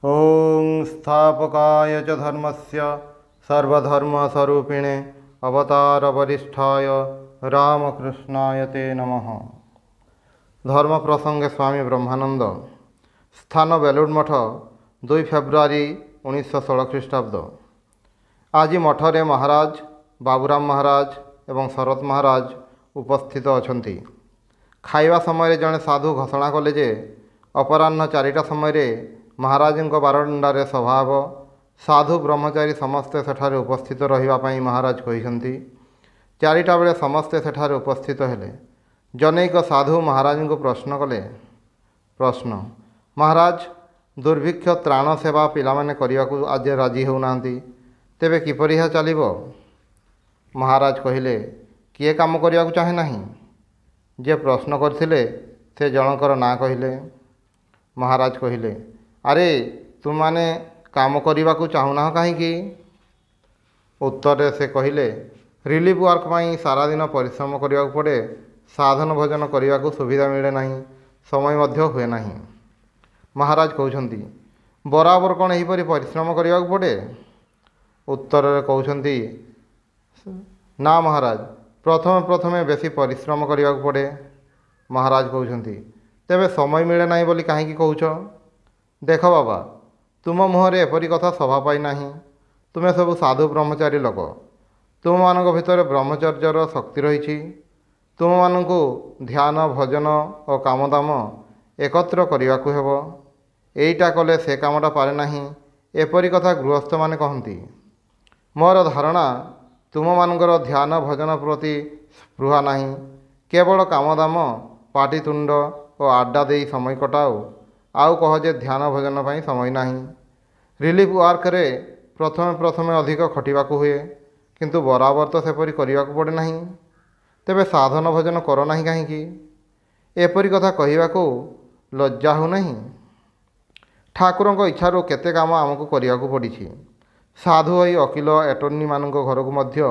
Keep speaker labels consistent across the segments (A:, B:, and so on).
A: ॐ स्थापकाय च धर्मस्य सर्वधर्मस्वरूपिणे अवतारवरिष्ठाय रामकृष्णाय ते नमः। धर्म प्रसंगे स्वामी ब्रह्मानंद। स्थान बेलूर मठ 2 फेब्रुआरी 1916 ख्रीष्टाब्द। आज मठरे महाराज बाबूराम महाराज एवं शरत महाराज उपस्थित अछंती। खाइबा समय जड़े साधु घोषणा कले जे अपराह्न 4टा समय महाराजों बारंडारे स्वभाव साधु ब्रह्मचारी समस्ते सेठारे उपस्थित रहिबापई महाराज कहिसंती। 4टा बेले समस्ते सेठारे उपस्थित हेले। जनैक साधु महाराज को प्रश्न कले। प्रश्न महाराज दुर्भिक्ष त्राण सेवा पिला माने करियाकु आज राजी होउनांती, तेबे किपरि हा चलिबो? महाराज कहिले किए काम करियाकु चाहे नहीं? जे प्रश्न करथिले से जनकर ना कहिले। महाराज कहिले अरे तुम माने काम करने को चाहूना कहीं? उत्तर से कहिले रिलीफ वर्क में सारा दिन परिश्रम करने को पड़े, साधन भोजन करने को सुविधा मिले नहीं, समय मध्य हुए नहीं। महाराज कहते बराबर कौन यहीपरि परिश्रम करने को पड़े? उत्तर कहते ना महाराज प्रथम प्रथमे बेसी परिश्रम करने को पड़े। महाराज कहते तेबे समय मिले नहीं बोली कहीं कहूछ? देख बाबा तुम मुहरे एपरी कथा शोभा पाई नहीं। तुम्हें सब साधु ब्रह्मचारी लोक, तुम मान भितर ब्रह्मचर्यर शक्ति रही। तुम मान ध्यान भजन और कामदाम एकत्र करने को हेब। एईटा कले से कामटा पारे नहीं, एपरी कथा गृहस्थ माने कहती। मोर धारणा तुम मानकर ध्यान भजन प्रति स्पृहा नहीं, केवल कामदाम पाटितुंड और आड्डा दे समय कटाओ, आउ कह जे ध्यान भजन पर समय नहीं। रिलीफ वर्क रे प्रथमे प्रथमे अधिक खटिबाकू हुए, किंतु बराबर तो सेपरी करने को पड़े नहीं। तेबे साधन भजन कर नहीं कहीं? एपरी कथा कहवाकू लज्जा हो नहीं? ठाकुर इच्छारू केते काम आमको करने को पड़ी। साधु होई वकील एटर्नी मान घर को मध्य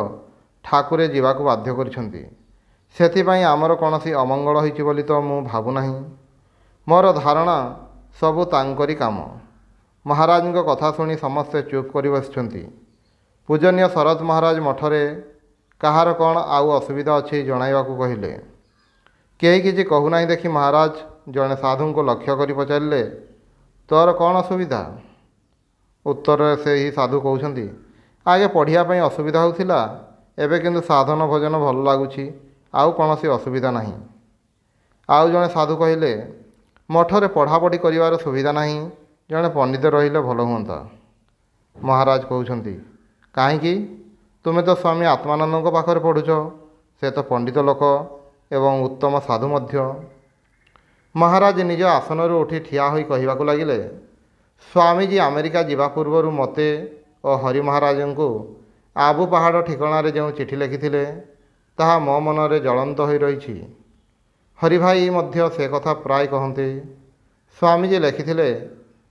A: ठाकुरे जीवाकू बाध्य करिसेंती। सेथिपाई आमर कौनसी अमंगल होइछि बोली तो मु भाबु नहीं। मोर धारणा सबु तांकरी काम। महाराज कथा शुणी समस्ते चुप कर बसिछंती। पूजनीय शरद महाराज मठरे कहार कौन आउ असुविधा अच्छी जणाइबाकू कहिले। केही किछि कहूना देखि महाराज जड़े साधु को लक्ष्य कर पचारे तोर कौन असुविधा? उत्तर से ही साधु कहते आगे पढ़ापी असुविधा होता, एबे किंतु साधन भजन भल लगुच, आउ कौन असुविधा नहीं। आउ जड़े साधु कहले मठरे पढ़ापढ़ी कर सुविधा नहीं, जड़े पंडित रहिले भल हुंता। महाराज कहते कहीं तुम्हें तो स्वामी आत्मानंद पाखरे पढ़ुच, से तो पंडित लोक एवं उत्तम साधु मध्य। महाराज निज आसन उठी ठिया होई कहवाकू लगिले स्वामीजी अमेरिका जीवा पूर्व मते और हरि महाराज को आबू पहाड़ ठिकाण जो चिठी लिखिथिले ताहा मो मनरे ज्वलंत हो रही। हरि भाई मध्य से कथा प्राय कहते। स्वामीजी लिखिथिले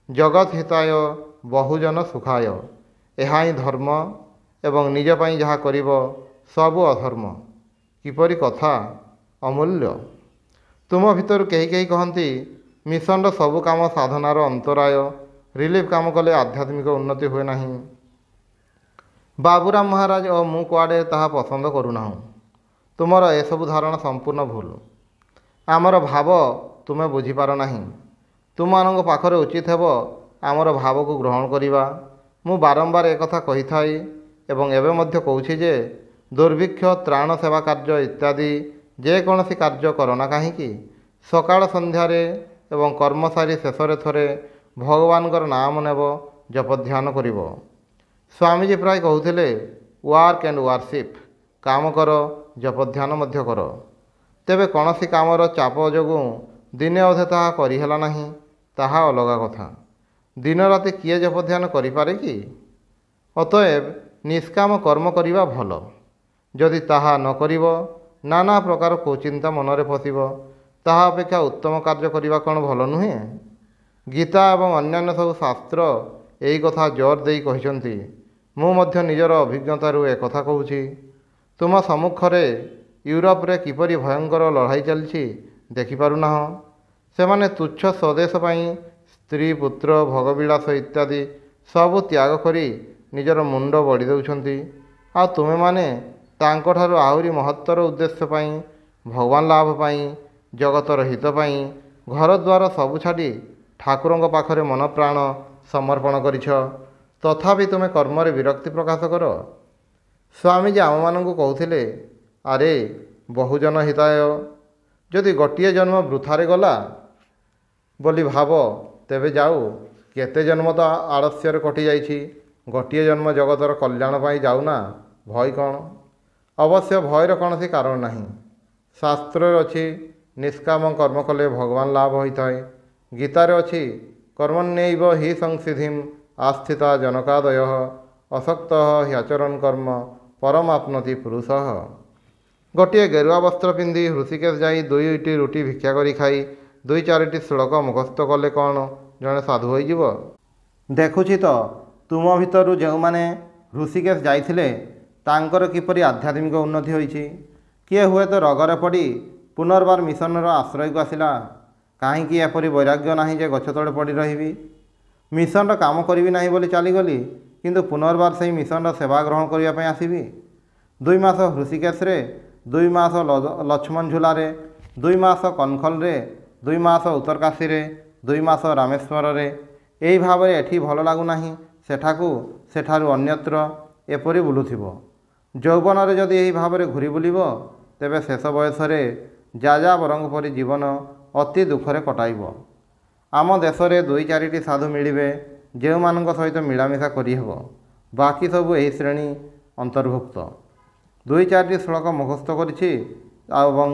A: जगत हिताय बहुजन सुखाय, यह ही धर्म एवं निज पाई जहाँ करिब सबु अधर्म। किपरि कथा अमूल्य। तुम भितर कही कही कहती मिशन सबु काम साधनार अंतराय, रिलीफ काम कले आध्यात्मिक उन्नति हुए नहीं। बाबूराम महाराज और मु कुआडे ताहा पसंद करूना। तुमर एसबु धारणा संपूर्ण भूल। आमर भाव तुमे बुझीपार नहीं। तुम मान पाखरे उचित हेब आमर भाव को ग्रहण करिबा। मु बारंबार एक कथा कही थाई एवं एबे मध्य कहूछि जे दुर्भिक्ष त्राण सेवा कार्य इत्यादि जेकोसी कार्य करना कहीं सकाळ संध्यारे एवं कर्मसारी शेषरे थरे भगवानकर नाम नेब, जप ध्यान करिब। स्वामीजी प्राय कहते वर्क एंड वर्शिप, काम कर जप ध्यान मध्य कर। तेबे कौनसी कामर चाप जोगु दिने अधे ताहा करिहेला नहीं, ताहा अलगा कथा। दिन राति किए जप ध्यान करिपारे कि? अतएव निष्काम कर्म करिबा भल। जदि ताहा न करिब नाना प्रकार कुचिंता मनरे पशिब, ताहा अपेक्षा उत्तम कार्य करिबा कौन भल नुहे? गीता एवं अन्यान्य सब शास्त्र यही कथा जोर दे कहिसंती। मु मध्य निजर अभिज्ञतारू एक कथा कहूछि। तुम सम्मुखरे यूरोप रे किपरि भयंकर लड़ाई चलछि देखिपारुना। से माने तुच्छ स्वदेश पाई ସ୍ତ୍ରୀ ପୁତ୍ର ଭୋଗବିଳାସ ଇତ୍ୟାଦି ସବୁ ତ୍ୟାଗ କରି ନିଜର ମୁଣ୍ଡ ବଢ଼ି ଦେଉଛନ୍ତି। ଆଉ ତୁମେମାନେ ତାଙ୍କଠାରୁ ଆହୁରି ମହତ୍ତର ଉଦ୍ଦେଶ୍ୟ ପାଇଁ, ଭଗବାନ ଲାଭ ପାଇଁ, ଜଗତର ହିତ ପାଇଁ ଘରଦ୍ୱାର ସବୁ ଛାଡ଼ି ଠାକୁରଙ୍କ ପାଖରେ ମନ ପ୍ରାଣ ସମର୍ପଣ କରିଛ। ତଥାପି ତୁମେ କର୍ମରେ ବିରକ୍ତି ପ୍ରକାଶ କର। ସ୍ୱାମୀଜୀ ଆମମାନଙ୍କୁ କହୁଥିଲେ, ଆରେ ବହୁଜନ ହିତାୟ, ଯଦି ଗୋଟିଏ ଜନ୍ମ ବୃଥାରେ ଗଲା ବୋଲି ଭାବ, ତେବେ ଯାଉ କେତେ ଜନ୍ମ ତ ଆଳସ୍ୟରେ କଟିଯାଇଛି। ଗୋଟିଏ ଜନ୍ମ ଜଗତର କଲ୍ୟାଣ ପାଇଁ ଯାଉନା, ଭୟ କ'ଣ? ଅବଶ୍ୟ ଭୟର କୌଣସି କାରଣ ନାହିଁ। ଶାସ୍ତ୍ରରେ ଅଛି, ନିଷ୍କାମ କର୍ମ କଲେ ଭଗବାନ ଲାଭ ହୋଇଥାଏ। ଗୀତାରେ ଅଛି, କର୍ମଣ୍ୟୈବ ହି ସଂସିଦ୍ଧିମ୍ ଆସ୍ଥିତା ଜନକାଦୟ ଅସକ୍ତଃ ହ୍ୟାଚରନ୍ କର୍ମ ପରମାପ୍ନୋତି ପୁରୁଷଃ। ଗୋଟିଏ ଗେରୁଆ ବସ୍ତ୍ର ପିନ୍ଧି ହୃଷିକେଶ ଯାଇ 2ଟି ରୁଟି ଭିକ୍ଷା କରି ଖାଇ 2-4ଟି ଶ୍ଳୋକ ମୁଖସ୍ଥ କଲେ କ'ଣ ଜଣେ ସାଧୁ ହୋଇଯିବ? ଦେଖୁଛି ତ ତୁମ ଭିତରୁ ଯେଉଁମାନେ ହୃଷିକେଶ ଯାଇଥିଲେ ତାଙ୍କର କିପରି ଆଧ୍ୟାତ୍ମିକ ଉନ୍ନତି ହୋଇଛି। କିଏ ହୁଏତ ରୋଗରେ ପଡ଼ି ପୁନର୍ବାର ମିଶନର ଆଶ୍ରୟକୁ ଆସିଲା। କାହିଁକି ଏପରି ବୈରାଗ୍ୟ ନାହିଁ ଯେ ଗଛ ତଳେ ପଡ଼ି ରହିବି? ମିଶନର କାମ କରିବି ନାହିଁ ବୋଲି ଚାଲିଗଲି, କିନ୍ତୁ ପୁନର୍ବାର ସେହି ମିଶନର ସେବା ଗ୍ରହଣ କରିବା ପାଇଁ ଆସିବି। 2 ମାସ ହୃଷିକେଶରେ, 2 ମାସ ଲକ୍ଷ୍ମଣ ଝୁଲାରେ, 2 ମାସ କନଖଲରେ, 2 ମାସ ଉତ୍ତରକାଶୀରେ, 2 ମାସ ରାମେଶ୍ୱରରେ। ଏହି ଭାବରେ ଏଠି ଭଲ ଲାଗୁନାହିଁ ସେଠାକୁ, ସେଠାରୁ ଅନ୍ୟତ୍ର ଏପରି ବୁଲୁଥିବ। ଯୌବନରେ ଯଦି ଏହି ଭାବରେ ଘୁରି ବୁଲିବ, ତେବେ ଶେଷ ବୟସରେ ଯାଯାବରଙ୍କ ପରି ଜୀବନ ଅତି ଦୁଃଖରେ କଟାଇବ। ଆମ ଦେଶରେ 2-4ଟି ସାଧୁ ମିଳିବେ ଯେଉଁମାନଙ୍କ ସହିତ ମିଳାମିଶା କରିହେବ। ବାକି ସବୁ ଏହି ଶ୍ରେଣୀ ଅନ୍ତର୍ଭୁକ୍ତ। 2-4ଟି ଶ୍ଳୋକ ମୁଖସ୍ଥ କରିଛି ଏବଂ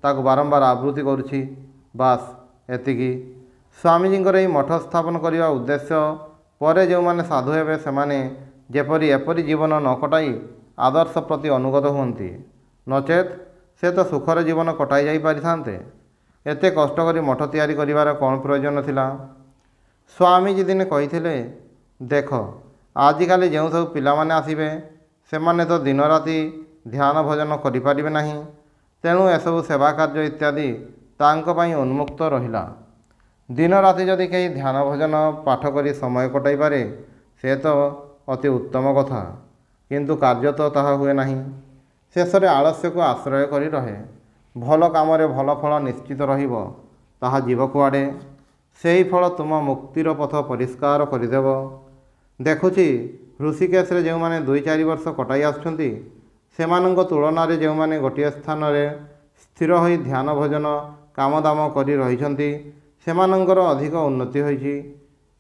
A: ତାକୁ ବାରମ୍ବାର ଆବୃତ୍ତି କରୁଛି, ବାସ୍ ଏତିକି। ସ୍ୱାମୀଜୀଙ୍କର ଏହି ମଠ ସ୍ଥାପନ କରିବା ଉଦ୍ଦେଶ୍ୟ, ପରେ ଯେଉଁମାନେ ସାଧୁ ହେବେ ସେମାନେ ଯେପରି ଏପରି ଜୀବନ ନ କଟାଇ ଆଦର୍ଶ ପ୍ରତି ଅନୁଗତ ହୁଅନ୍ତି, ନଚେତ୍ ସେ ତ ସୁଖର ଜୀବନ କଟାଇ ଯାଇ ପାରିଥାନ୍ତେ। ଏତେ କଷ୍ଟ କରି ମଠ ତିଆରି କରିବାର କ'ଣ ପ୍ରୟୋଜନ ଥିଲା? ସ୍ୱାମୀଜୀ ଦିନେ କହିଥିଲେ, ଦେଖ ଆଜିକାଲି ଯେଉଁ ସବୁ ପିଲାମାନେ ଆସିବେ ସେମାନେ ତ ଦିନରାତି ଧ୍ୟାନ ଭଜନ କରିପାରିବେ ନାହିଁ। ତେଣୁ ଏସବୁ ସେବା କାର୍ଯ୍ୟ ଇତ୍ୟାଦି ତାଙ୍କ ପାଇଁ ଉନ୍ମୁକ୍ତ ରହିଲା। ଦିନ ରାତି ଯଦି କେହି ଧ୍ୟାନ ଭଜନ ପାଠ କରି ସମୟ କଟାଇ ପାରେ ସେ ତ ଅତି ଉତ୍ତମ କଥା, କିନ୍ତୁ କାର୍ଯ୍ୟ ତ ତାହା ହୁଏ ନାହିଁ। ଶେଷରେ ଆଳସ୍ୟକୁ ଆଶ୍ରୟ କରି ରହେ। ଭଲ କାମରେ ଭଲ ଫଳ ନିଶ୍ଚିତ ରହିବ, ତାହା ଯିବ କୁଆଡ଼େ? ସେହି ଫଳ ତୁମ ମୁକ୍ତିର ପଥ ପରିଷ୍କାର କରିଦେବ। ଦେଖୁଛି ହୃଷିକେଶରେ ଯେଉଁମାନେ 2-4 ବର୍ଷ କଟାଇ ଆସୁଛନ୍ତି ସେମାନଙ୍କ ତୁଳନାରେ ଯେଉଁମାନେ ଗୋଟିଏ ସ୍ଥାନରେ ସ୍ଥିର ହୋଇ ଧ୍ୟାନ ଭଜନ କାମଦାମ କରି ରହିଛନ୍ତି ସେମାନଙ୍କର ଅଧିକ ଉନ୍ନତି ହୋଇଛି।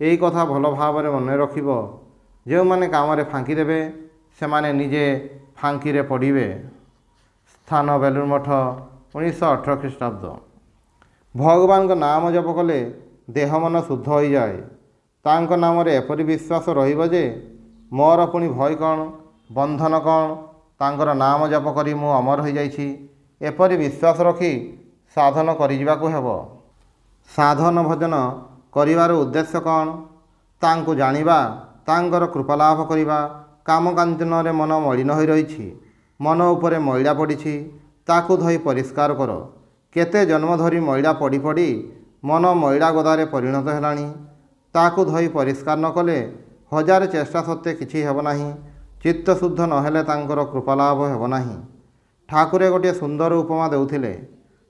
A: ଏହି କଥା ଭଲ ଭାବରେ ମନେ ରଖିବ। ଯେଉଁମାନେ କାମରେ ଫାଙ୍କି ଦେବେ ସେମାନେ ନିଜେ ଫାଙ୍କିରେ ପଡ଼ିବେ। ସ୍ଥାନ ବେଲୁର ମଠ, 1918 ଖ୍ରୀଷ୍ଟାବ୍ଦ। ଭଗବାନଙ୍କ ନାମ ଜପ କଲେ ଦେହ ମନ ଶୁଦ୍ଧ ହୋଇଯାଏ। ତାଙ୍କ ନାମରେ ଏପରି ବିଶ୍ୱାସ ରହିବ ଯେ ମୋର ପୁଣି ଭୟ କ'ଣ, ବନ୍ଧନ କ'ଣ, ତାଙ୍କର ନାମ ଜପ କରି ମୁଁ ଅମର ହୋଇଯାଇଛି, ଏପରି ବିଶ୍ୱାସ ରଖି ସାଧନ କରିଯିବାକୁ ହେବ। ସାଧନ ଭଜନ କରିବାର ଉଦ୍ଦେଶ୍ୟ କ'ଣ? ତାଙ୍କୁ ଜାଣିବା, ତାଙ୍କର କୃପା ଲାଭ କରିବା। କାମକାଞ୍ଚନରେ ମନ ମଳିନ ହୋଇ ରହିଛି, ମନ ଉପରେ ମଇଳା ପଡ଼ିଛି, ତାକୁ ଧୋଇ ପରିଷ୍କାର କର। କେତେ ଜନ୍ମ ଧରି ମଇଳା ପଡ଼ି ପଡ଼ି ମନ ମଇଳା ଗଦାରେ ପରିଣତ ହେଲାଣି। ତାକୁ ଧୋଇ ପରିଷ୍କାର ନ କଲେ 1000 ଚେଷ୍ଟା ସତ୍ତ୍ୱେ କିଛି ହେବ ନାହିଁ। ଚିତ୍ତ ଶୁଦ୍ଧ ନହେଲେ ତାଙ୍କର କୃପା ଲାଭ ହେବ ନାହିଁ। ଠାକୁରେ ଗୋଟିଏ ସୁନ୍ଦର ଉପମା ଦେଉଥିଲେ।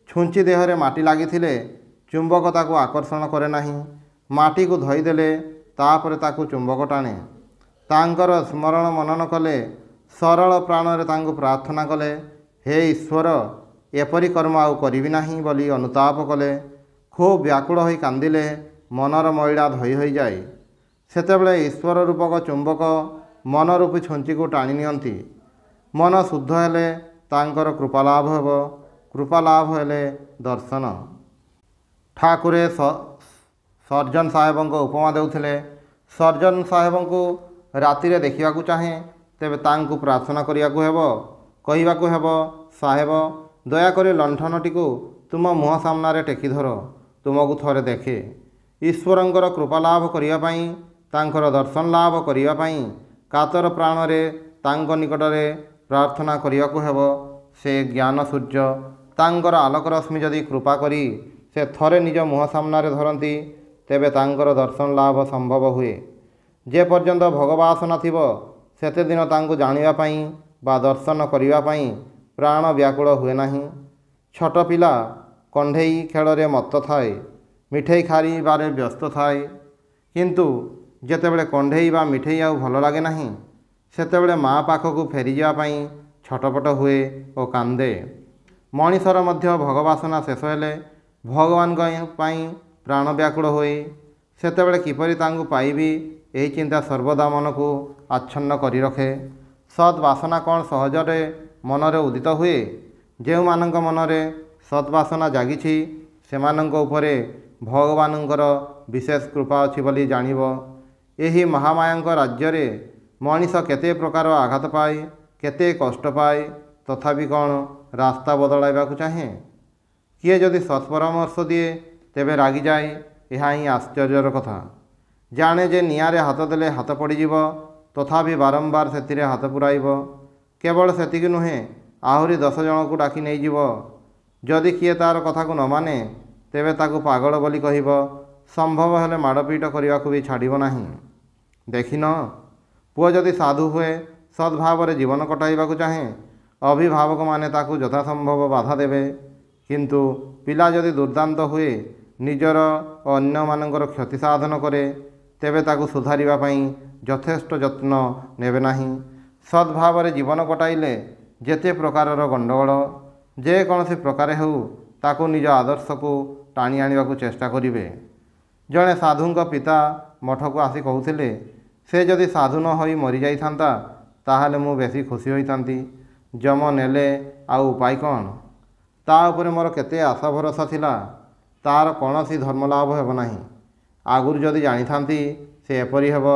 A: ଛୁଞ୍ଚି ଦେହରେ ମାଟି ଲାଗିଥିଲେ ଚୁମ୍ବକ ତାକୁ ଆକର୍ଷଣ କରେ ନାହିଁ। ମାଟିକୁ ଧୋଇଦେଲେ ତାପରେ ତାକୁ ଚୁମ୍ବକ ଟାଣେ। ତାଙ୍କର ସ୍ମରଣ ମନନ କଲେ, ସରଳ ପ୍ରାଣରେ ତାଙ୍କୁ ପ୍ରାର୍ଥନା କଲେ, ହେ ଈଶ୍ୱର, ଏପରି କର୍ମ ଆଉ କରିବି ନାହିଁ ବୋଲି ଅନୁତାପ କଲେ, ଖୁବ୍ ବ୍ୟାକୁଳ ହୋଇ କାନ୍ଦିଲେ, ମନର ମଇଳା ଧୋଇ ହୋଇଯାଏ। ସେତେବେଳେ ଈଶ୍ୱର ରୂପକ ଚୁମ୍ବକ ମନରୂପୀ ଛୁଞ୍ଚିକୁ ଟାଣି ନିଅନ୍ତି। ମନ ଶୁଦ୍ଧ ହେଲେ ତାଙ୍କର କୃପା ଲାଭ ହେବ। କୃପା ଲାଭ ହେଲେ ଦର୍ଶନ। ଠାକୁରେ ସର୍ଜନ ସାହେବଙ୍କ ଉପମା ଦେଉଥିଲେ। ସର୍ଜନ ସାହେବଙ୍କୁ ରାତିରେ ଦେଖିବାକୁ ଚାହେଁ, ତେବେ ତାଙ୍କୁ ପ୍ରାର୍ଥନା କରିବାକୁ ହେବ, କହିବାକୁ ହେବ, ସାହେବ ଦୟାକରି ଲଣ୍ଠନଟିକୁ ତୁମ ମୁହଁ ସାମ୍ନାରେ ଟେକି ଧର, ତୁମକୁ ଥରେ ଦେଖେ। ଈଶ୍ୱରଙ୍କର କୃପା ଲାଭ କରିବା ପାଇଁ, ତାଙ୍କର ଦର୍ଶନ ଲାଭ କରିବା ପାଇଁ କାତର ପ୍ରାଣରେ ତାଙ୍କ ନିକଟରେ ପ୍ରାର୍ଥନା କରିବାକୁ ହେବ। ସେ ଜ୍ଞାନ ସୂର୍ଯ୍ୟ, ତାଙ୍କର ଆଲୋକ ରଶ୍ମି ଯଦି କୃପା କରି ସେ ଥରେ ନିଜ ମୁହଁ ସାମ୍ନାରେ ଧରନ୍ତି, ତେବେ ତାଙ୍କର ଦର୍ଶନ ଲାଭ ସମ୍ଭବ ହୁଏ। ଯେ ପର୍ଯ୍ୟନ୍ତ ଭଗବାସନା ଥିବ ସେତେ ଦିନ ତାଙ୍କୁ ଜାଣିବା ପାଇଁ ବା ଦର୍ଶନ କରିବା ପାଇଁ ପ୍ରାଣ ବ୍ୟାକୁଳ ହୁଏ ନାହିଁ। ଛୋଟ ପିଲା କଣ୍ଢେଇ ଖେଳରେ ମତ୍ତ ଥାଏ, ମିଠେଇ ଖାଇବାରେ ବ୍ୟସ୍ତ ଥାଏ। କିନ୍ତୁ ଯେତେବେଳେ କଣ୍ଢେଇ ବା ମିଠେଇ ଆଉ ଭଲ ଲାଗେ ନାହିଁ, ସେତେବେଳେ ମା' ପାଖକୁ ଫେରିଯିବା ପାଇଁ ଛଟପଟ ହୁଏ ଓ କାନ୍ଦେ। ମଣିଷର ମଧ୍ୟ ଭଗବାସନା ଶେଷ ହେଲେ ଭଗବାନଙ୍କ ପାଇଁ ପ୍ରାଣ ବ୍ୟାକୁଳ ହୁଏ। ସେତେବେଳେ କିପରି ତାଙ୍କୁ ପାଇବି, ଏହି ଚିନ୍ତା ସର୍ବଦା ମନକୁ ଆଚ୍ଛନ୍ନ କରି ରଖେ। ସତ୍ ବାସନା କ'ଣ ସହଜରେ ମନରେ ଉଦିତ ହୁଏ? ଯେଉଁମାନଙ୍କ ମନରେ ସତ୍ ବାସନା ଜାଗିଛି ସେମାନଙ୍କ ଉପରେ ଭଗବାନଙ୍କର ବିଶେଷ କୃପା ଅଛି ବୋଲି ଜାଣିବ। ଏହି ମହାମାୟାଙ୍କ ରାଜ୍ୟରେ ମଣିଷ କେତେ ପ୍ରକାର ଆଘାତ ପାଏ, କେତେ କଷ୍ଟ ପାଏ, ତଥାପି କ'ଣ ରାସ୍ତା ବଦଳାଇବାକୁ ଚାହେଁ? କିଏ ଯଦି ସତ୍ ପରାମର୍ଶ ଦିଏ ତେବେ ରାଗିଯାଏ, ଏହା ହିଁ ଆଶ୍ଚର୍ଯ୍ୟର କଥା। ଜାଣେ ଯେ ନିଆଁରେ ହାତ ଦେଲେ ହାତ ପଡ଼ିଯିବ, ତଥାପି ବାରମ୍ବାର ସେଥିରେ ହାତ ପୁରାଇବ। କେବଳ ସେତିକି ନୁହେଁ, ଆହୁରି 10 ଜଣଙ୍କୁ ଡାକି ନେଇଯିବ। ଯଦି କିଏ ତା'ର କଥାକୁ ନ ମାନେ ତେବେ ତାକୁ ପାଗଳ ବୋଲି କହିବ। ସମ୍ଭବ ହେଲେ ମାଡ଼ପିଟ କରିବାକୁ ବି ଛାଡ଼ିବ ନାହିଁ। ଦେଖିନ, ପୁଅ ଯଦି ସାଧୁ ହୁଏ, ସଦ୍ଭାବରେ ଜୀବନ କଟାଇବାକୁ ଚାହେଁ, ଅଭିଭାବକମାନେ ତାକୁ ଯଥାସମ୍ଭବ ବାଧା ଦେବେ। କିନ୍ତୁ ପିଲା ଯଦି ଦୁର୍ଦ୍ଦାନ୍ତ ହୁଏ, ନିଜର ଓ ଅନ୍ୟମାନଙ୍କର କ୍ଷତି ସାଧନ କରେ, ତେବେ ତାକୁ ସୁଧାରିବା ପାଇଁ ଯଥେଷ୍ଟ ଯତ୍ନ ନେବେ ନାହିଁ। ସଦ୍ଭାବରେ ଜୀବନ କଟାଇଲେ ଯେତେ ପ୍ରକାରର ଗଣ୍ଡଗୋଳ ଯେକୌଣସି ପ୍ରକାରେ ହେଉ ତାକୁ ନିଜ ଆଦର୍ଶକୁ ଟାଣି ଆଣିବାକୁ ଚେଷ୍ଟା କରିବେ। ଜଣେ ସାଧୁଙ୍କ ପିତା ମଠକୁ ଆସି କହୁଥିଲେ, ସେ ଯଦି ସାଧୁ ନ ହୋଇ ମରିଯାଇଥାନ୍ତା ତାହେଲେ ମୁଁ ବେଶୀ ଖୁସି ହୋଇଥାନ୍ତି। ଯମ ନେଲେ ଆଉ ଉପାୟ କ'ଣ? ତା ଉପରେ ମୋର କେତେ ଆଶା ଭରସା ଥିଲା। ତା'ର କୌଣସି ଧର୍ମଲାଭ ହେବ ନାହିଁ। ଆଗରୁ ଯଦି ଜାଣିଥାନ୍ତି ସେ ଏପରି ହେବ,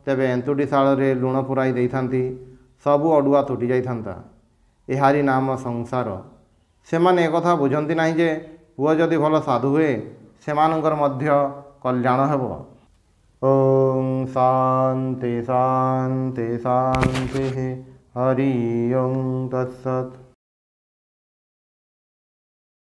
A: ତେବେ ଏନ୍ତୁଡ଼ି ଶାଳରେ ଲୁଣ ପୁରାଇ ଦେଇଥାନ୍ତି, ସବୁ ଅଡ଼ୁଆ ତୁଟି ଯାଇଥାନ୍ତା। ଏହାରି ନାମ ସଂସାର। ସେମାନେ ଏକଥା ବୁଝନ୍ତି ନାହିଁ ଯେ ପୁଅ ଯଦି ଭଲ ସାଧୁ ହୁଏ ସେମାନଙ୍କର ମଧ୍ୟ କଲ୍ୟାଣ ହେବ। ଓಂ ଶାନ୍ତି ଶାନ୍ତି ଶାନ୍ତି। ହରି ଓಂ ତତ୍ସତ୍।